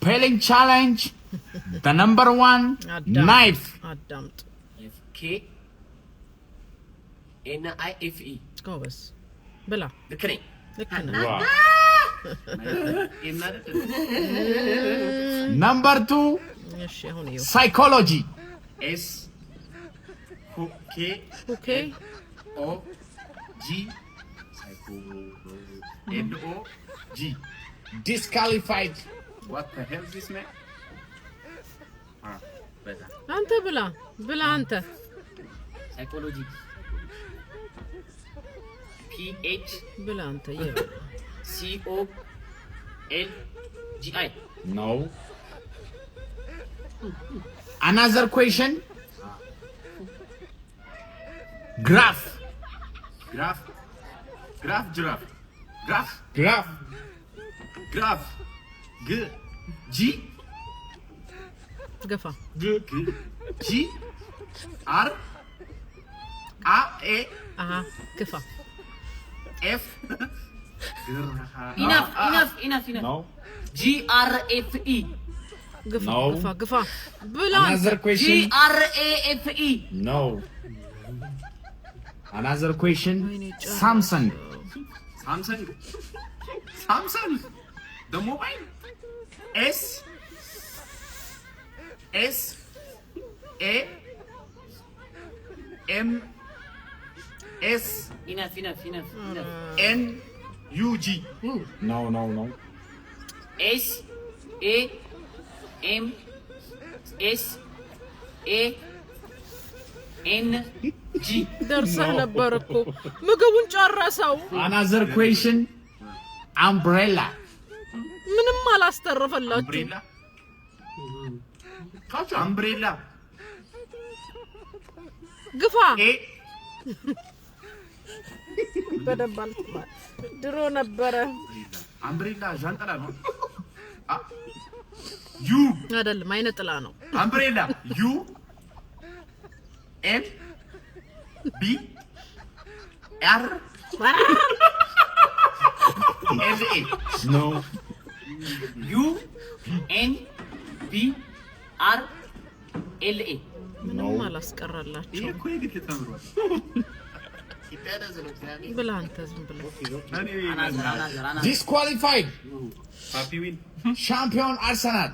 Spelling challenge. The number one knife. አዳምጥ KNIFE ጎበዝ ብላ ልክ ነኝ ልክ ነህ Wow. Number two እሺ አሁን ይኸው psychology. SOKOG okay NOG Disqualified. What the hell is this man? better. አንተ ብላ አንተ Psychology PH ብላ አንተ ይኸው COLGI No. Another question. Graph. Giraffe Graph. G ገፋ G R A አሃ ገፋ F Enough. No. GRAFE. ገፋ No. ገፋ ብላ Another question. GRAFE. No. Another question. ወይኔ ጫ- Samsung. Samsung the mobile S A M S Enough. N U G No. S A M S A N G. ደርሰህ ነበር እኮ ምግቡን ጨረሰው Another question. Umbrella. ምንም አላስተረፈላችሁ umbrella ግፋ A በደንብ አልተማር ድሮ ነበረ umbrella ዣንጥላ ነው U አይደለም አይነ ጥላ ነው umbrella U N B R L A No. U N B R L A. ምንም አላስቀረላችሁ እኮ የግድ ተምሯል ብላ አንተ ዝም ብለህ Another. Disqualified. Happy win Champion Arsenal.